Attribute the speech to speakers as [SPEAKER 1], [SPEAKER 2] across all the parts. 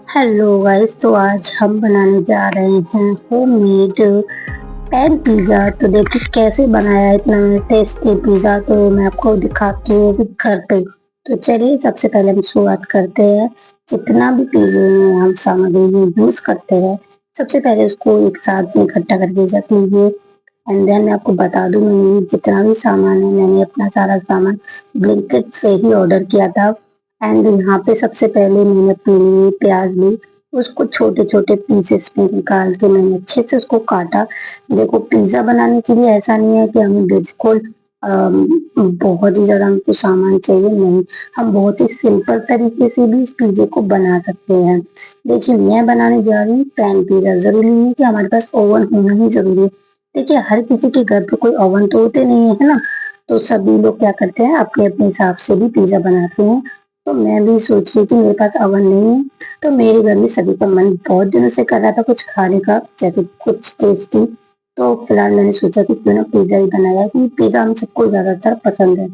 [SPEAKER 1] Hello guys, तो आज हम बनाने जा रहे हैं होममेड पैन पिज़्ज़ा। तो देखिए कैसे बनाया है इतना टेस्टी पिज़्ज़ा, तो मैं आपको दिखाती हूँ भी घर पे। तो चलिए सबसे पहले हम शुरुआत करते हैं। जितना भी पिज़्ज़े में हम सामग्री यूज करते हैं, सबसे पहले उसको एक साथ में इकट्ठा करके रख लीजिए। एंड देन मैं आपको बता दूं, मैंने जितना भी सामान है, मैंने अपना सारा सामान ब्लिंकिट से ही ऑर्डर किया था। एंड यहाँ पे सबसे पहले मैंने अपने लिए प्याज ली, उसको छोटे छोटे पीसेस में निकाल के मैंने अच्छे से उसको काटा। देखो, पिज्जा बनाने के लिए ऐसा नहीं है कि हमें बिल्कुल बहुत ही ज्यादा हमको सामान चाहिए, नहीं। हम बहुत ही सिंपल तरीके से भी इस पिज्जे को बना सकते हैं। देखिए, मैं बनाने जा रही हूँ पैन पिज्जा। जरूरी नहीं है कि हमारे पास ओवन होना ही जरूरी है। देखिए, हर किसी के घर पे कोई ओवन तो होते नहीं है ना। तो सभी लोग क्या करते हैं, अपने अपने हिसाब से भी पिज्जा बनाते हैं। तो मैं भी सोच रही थी, मेरे पास ओवन नहीं है। तो मेरे घर में सभी का मन बहुत दिनों से कर रहा था कुछ खाने का, जैसे कुछ टेस्टी। तो फिलहाल मैंने सोचा कि क्यों ना पिज्जा ही बनाया, क्योंकि पिज्जा हम सबको ज्यादातर पसंद है।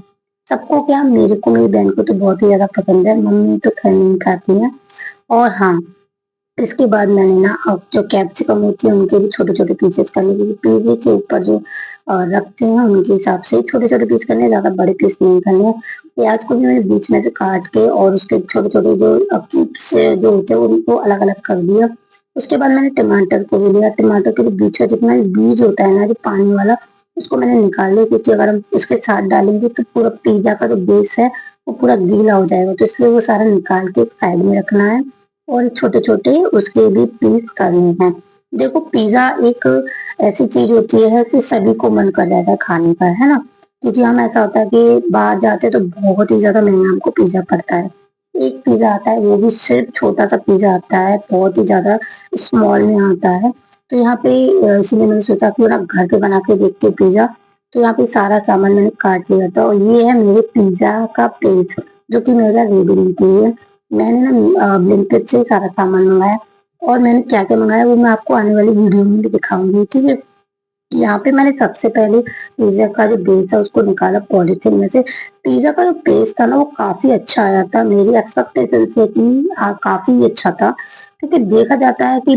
[SPEAKER 1] सबको क्या, मेरे को, मेरी बहन को तो बहुत ही ज्यादा पसंद है। मम्मी तो खैर नहीं खाती है। और हाँ, इसके बाद मैंने ना अब जो कैप्सिकम होती है उनके भी छोटे छोटे पीसेस करने, क्योंकि पिज्जे के ऊपर जो रखते हैं उनके हिसाब से छोटे छोटे पीस करने, ज्यादा बड़े पीस नहीं करने। प्याज को भी मैंने बीच में से काट के और उसके छोटे छोटे जो क्यूब्स जो होते हैं उनको अलग अलग कर दिया। उसके बाद मैंने टमाटर को भी लिया। टमाटर के बीच का जितना बीज होता है ना, जो पानी वाला, उसको मैंने निकाल लिया, क्योंकि अगर हम उसके साथ डालेंगे तो पूरा पिज्जा का जो बेस है वो पूरा गीला हो जाएगा। तो इसलिए वो सारा निकाल के साइड में रखना है और छोटे छोटे उसके भी पीस करने हैं। देखो, पिज्जा एक ऐसी चीज होती है कि सभी को मन कर जाता है खाने का, है ना। क्योंकि हम, ऐसा होता है कि बाहर जाते हैं तो बहुत ही ज्यादा महंगा हमको पिज्जा पड़ता है। एक पिज्जा आता है, वो भी सिर्फ छोटा सा पिज्जा आता है, बहुत ही ज्यादा स्मॉल में आता है। तो यहाँ पे इसीलिए मैंने सोचा कि ना घर पे बना के देखते पिज्जा। तो यहाँ पे सारा सामान मैंने काट लिया था, और ये है मेरे पिज्जा का पेज, जो कि मेरा रेडी के लिए। मैंने ना ब्लिंकिट से सारा सामान मंगाया। और मैंने क्या क्या मंगाया वो मैं आपको आने वाली वीडियो में भी दिखाऊंगी, ठीक है। यहाँ पे मैंने सबसे पहले पिज्जा का जो बेस है उसको निकाला पॉलिथीन में से। पिज्जा का जो बेस था ना, वो काफी अच्छा आया था, मेरी एक्सपेक्टेशन से कि काफी अच्छा था। क्योंकि देखा जाता है कि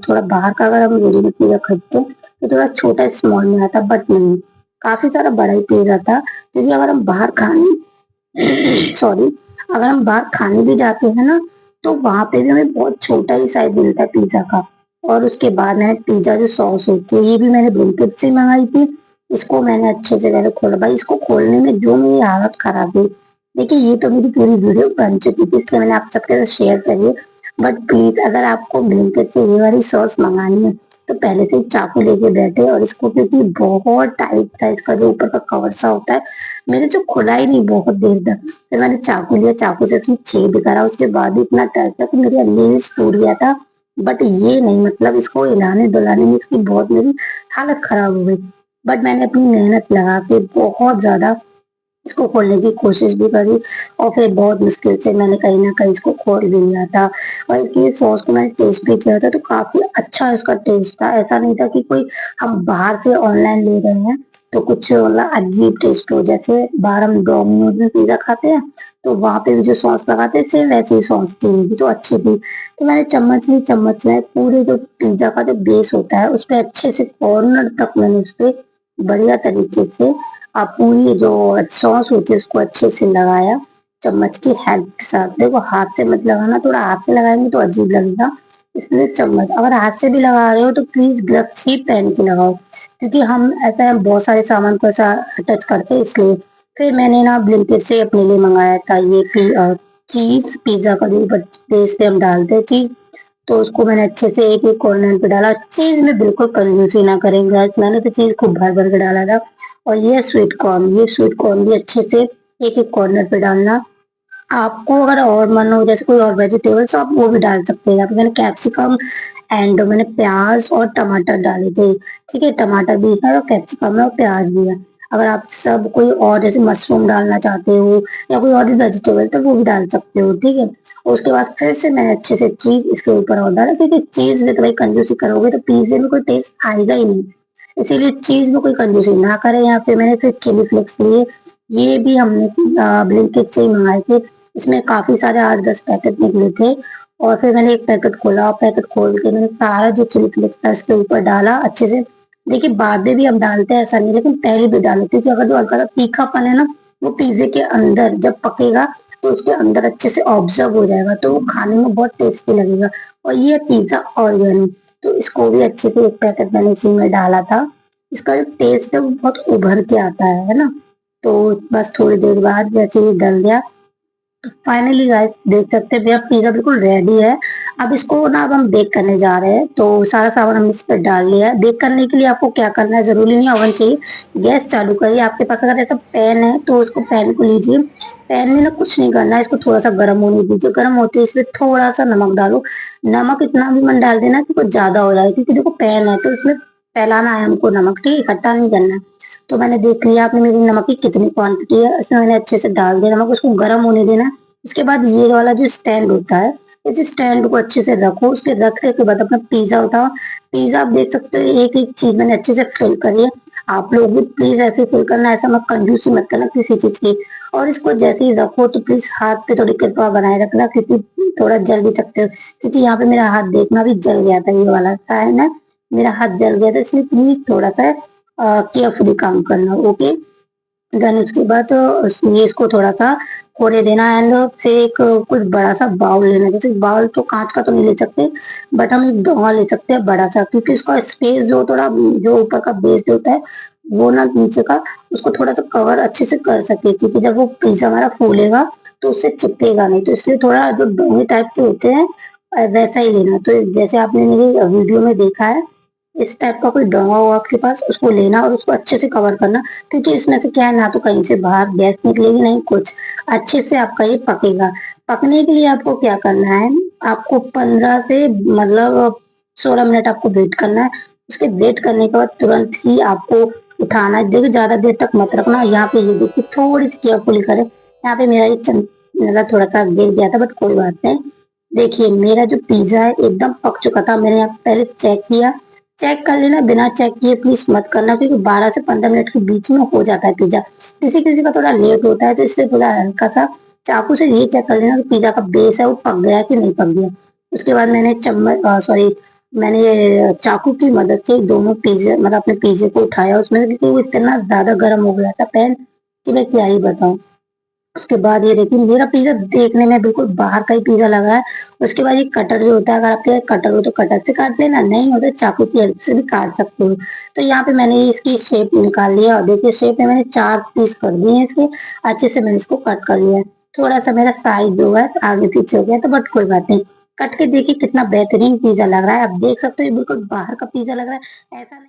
[SPEAKER 1] थोड़ा बाहर का अगर हम रेडीमेड पिज्जा खरीदते हैं तो थोड़ा छोटा स्मॉल में आता, बट नहीं, काफी सारा बड़ा ही पिज्जा था। क्योंकि अगर हम बाहर खाने सॉरी, अगर हम बाहर खाने भी जाते हैं ना, तो वहां पे भी हमें बहुत छोटा ही साइज मिलता है पिज्जा का। और उसके बाद मैंने पिज्जा जो सॉस होती है, ये भी मैंने ब्लिंकिट से मंगाई थी। इसको मैंने अच्छे से पहले खोला, भाई इसको खोलने में जो मेरी हालत खराब हुई। देखिए, ये तो मेरी पूरी वीडियो बन चुकी थी, इसलिए मैंने आप सबके साथ शेयर करिए। बट प्लीज, अगर आपको ब्लिंकिट से ये वाली सॉस मंगानी है तो पहले से ही चाकू लेके बैठे और इसको, क्योंकि बहुत टाइट था इसका जो ऊपर का कवर सा होता है, मेरे जो खुला ही नहीं बहुत देर तक। फिर मैंने चाकू लिया, चाकू से उसमें छेद करा, उसके बाद भी इतना टाइट था कि मेरे अंदर से टूट गया था। बट ये नहीं, मतलब इसको हिलाने डुलाने में इसकी बहुत मेरी हालत खराब हो गई। बट मैंने अपनी मेहनत लगा के बहुत ज्यादा इसको खोलने की कोशिश भी करी। और फिर बहुत मुश्किल से मैंने कहीं ना कहीं इसको खोल भी लिया था। और इसकी सॉस को मैंने टेस्ट भी किया था, तो काफी अच्छा इसका टेस्ट था। ऐसा नहीं था कि कोई हम बाहर से ऑनलाइन ले रहे हैं तो कुछ मतलब अजीब टेस्ट हो। जैसे बाहर हम डोमिनोज में पिज्जा खाते हैं तो वहां पे भी जो सॉस लगाते हैं सेम वैसी ही सॉस थी, उनकी तो अच्छी थी। तो मैंने चम्मच ली, चम्मच में पूरे जो पिज्जा का जो बेस होता है उस पर अच्छे से कॉर्नर तक मैंने उस पर बढ़िया तरीके से आप पूरी जो सॉस होती है उसको अच्छे से लगाया, चम्मच की हेल्प के साथ। देखो, हाथ से मत लगाना, थोड़ा हाथ से लगाएंगे तो अजीब लगेगा, इसलिए चम्मच। अगर हाथ से भी लगा रहे हो तो प्लीज ग्लव्स ही पहन के लगाओ, क्योंकि हम ऐसा है बहुत सारे सामान को ऐसा टच करते हैं, इसलिए। फिर मैंने ना ब्लिंकिट से अपने लिए मंगाया था ये चीज, पिज्जा का जो बेस पे हम डालते हैं चीज, तो उसको मैंने अच्छे से एक एक कॉर्नर पे डाला। चीज में बिल्कुल कंजूसी ना करें गाइस, मैंने तो चीज खूब भर भर के डाला था। और ये स्वीट कॉर्न भी अच्छे से एक एक कॉर्नर पे डालना। आपको अगर और मन हो, जैसे कोई और वेजिटेबल्स, आप वो भी डाल सकते हैं। यहाँ पे मैंने कैप्सिकम एंड मैंने प्याज और टमाटर डाले थे, ठीक है। टमाटर भी है और कैप्सिकम है और प्याज भी है। अगर आप सब कोई और जैसे मशरूम डालना चाहते हो या कोई और भी वेजिटेबल तो वो भी डाल सकते हो, ठीक है। उसके बाद फिर से मैंने अच्छे से चीज इसके ऊपर और डाला, क्योंकि चीज में तो भाई कंजूसी करोगे तो पिज्जे में कोई टेस्ट आएगा ही नहीं। इसीलिए चीज में कोई कंजूसी ना करें। यहाँ पे मैंने फिर चिली फ्लेक्स लिए, ये भी हमने ब्लिंकिट से ही मंगाए थे। इसमें काफी सारे 8-10 पैकेट निकले थे। और फिर मैंने एक पैकेट खोला, पैकेट खोल के मैंने सारा जो चिली फ्लेक्स था इसके ऊपर डाला अच्छे से। देखिए बाद में भी हम डालते हैं ऐसा नहीं, लेकिन पहले भी डालो, क्योंकि अगर जो हल्का सा तीखापन है ना, वो पिज्जे के अंदर जब पकेगा तो उसके अंदर अच्छे से ऑब्जर्व हो जाएगा, तो वो खाने में बहुत टेस्टी लगेगा। और ये पिज्जा ऑर्गेनिक, तो इसको भी अच्छे से एक पैकेट मैंने इसी में डाला था। इसका जो टेस्ट है वो बहुत उभर के आता है ना। तो बस थोड़ी देर बाद जैसे ये डल गया, फाइनली गाइस देख सकते हैं मेरा पिज्जा बिल्कुल रेडी है। अब इसको ना अब हम बेक करने जा रहे हैं, तो सारा सामान हमने इस पर डाल लिया है। बेक करने के लिए आपको क्या करना है, जरूरी नहीं ओवन चाहिए, गैस चालू करिए। आपके पास अगर ऐसा पैन है तो उसको पैन को लीजिए। पैन में ना कुछ नहीं करना है, इसको थोड़ा सा गर्म होने दीजिए। गर्म होते ही इसमें थोड़ा सा नमक डालो। नमक इतना भी मत डाल देना कि कुछ ज्यादा हो जाए, क्योंकि देखो पैन है तो इसमें फैलाना है हमको नमक, ठीक है, इकट्ठा नहीं करना है। तो मैंने देख लिया आपने मेरी नमक की कितनी क्वांटिटी है, इसमें मैंने अच्छे से डाल दिया नमक। उसको गर्म होने देना है। उसके बाद ये वाला जो स्टैंड होता है, इस स्टैंड को अच्छे से रखो। उसके रखने के बाद अपना पिज्जा उठाओ। पिज्जा आप देख सकते हो एक एक चीज मैंने अच्छे से फिल करी है। आप लोग भी प्लीज ऐसे फिल करना, ऐसा मत कंजूसी मत करना किसी चीज की। और इसको जैसे ही रखो तो प्लीज हाथ पे थोड़ी कृपा बनाए रखना, क्योंकि थोड़ा जल भी सकते हो। क्योंकि यहाँ पे मेरा हाथ देखना भी जल गया था, ये वाला साइन है, मेरा हाथ जल गया था, इसलिए प्लीज थोड़ा सा केयरफुली काम करना, ओके। देन उसके बाद ये इसको थोड़ा सा होने देना। एंड फिर एक कुछ बड़ा सा बाउल लेना, जैसे बाउल तो कांच का तो नहीं ले सकते, बट हम एक डोंगा ले सकते हैं बड़ा सा, क्योंकि इसका स्पेस जो थोड़ा जो ऊपर का बेस होता है वो ना नीचे का, उसको थोड़ा सा कवर अच्छे से कर सके, क्योंकि जब वो पिज्जा हमारा फूलेगा तो उससे चिपकेगा नहीं। तो इसलिए थोड़ा जो डोंगे टाइप के होते हैं वैसा ही लेना। तो जैसे आपने मेरी वीडियो में देखा है, इस टाइप का कोई डोंगा हो आपके पास, उसको लेना और उसको अच्छे से कवर करना। क्योंकि इसमें से क्या है ना, तो कहीं से बाहर गैस निकलेगी नहीं कुछ, अच्छे से आपका ये पकेगा। पकने के लिए आपको क्या करना है, आपको 15 से मतलब 16 मिनट आपको वेट करना है। उसके वेट करने के बाद तुरंत ही आपको उठाना है। देखिए ज्यादा देर तक मत रखना। यहाँ पे ये देखिए थोड़ी सी केयरफुली करें। यहाँ पे मेरा एक मतलब थोड़ा सा गिर गया था, बट कोई बात नहीं। देखिए मेरा जो पिज्जा है एकदम पक चुका था। मैंने यहाँ पहले चेक किया, चेक कर लेना, बिना चेक किए प्लीज मत करना, क्योंकि 12 से 15 मिनट के बीच में हो जाता है पिज्जा। किसी किसी का थोड़ा लेट होता है, तो इसलिए थोड़ा हल्का सा चाकू से ये चेक कर लेना कि पिज्जा का बेस है वो पक गया कि नहीं पक गया। उसके बाद मैंने चम्मच सॉरी मैंने चाकू की मदद से दोनों पिज्जे मतलब अपने पिज्जे को उठाया उसमें से, क्योंकि वो इतना ज्यादा गर्म हो गया था पैन कि मैं क्या ही बताऊं। उसके बाद ये देखिए मेरा पिज्जा देखने में बिल्कुल बाहर का ही पिज्जा लगा है। उसके बाद ये कटर जो होता है, अगर आपके कटर हो तो कटर से काट लेना, नहीं हो तो चाकू की हेल्प से भी काट सकते हो। तो यहाँ पे मैंने इसकी शेप निकाल लिया, और देखिए शेप में मैंने 4 पीस कर दिए हैं इसके। अच्छे से मैंने इसको कट कर लिया है। थोड़ा सा मेरा साइज जो है आगे पीछे हो गया था, बट कोई बात नहीं। कट के देखिए कितना बेहतरीन पिज्जा लग रहा है। आप देख सकते हो ये बिल्कुल बाहर का पिज्जा लग रहा है, ऐसा नहीं।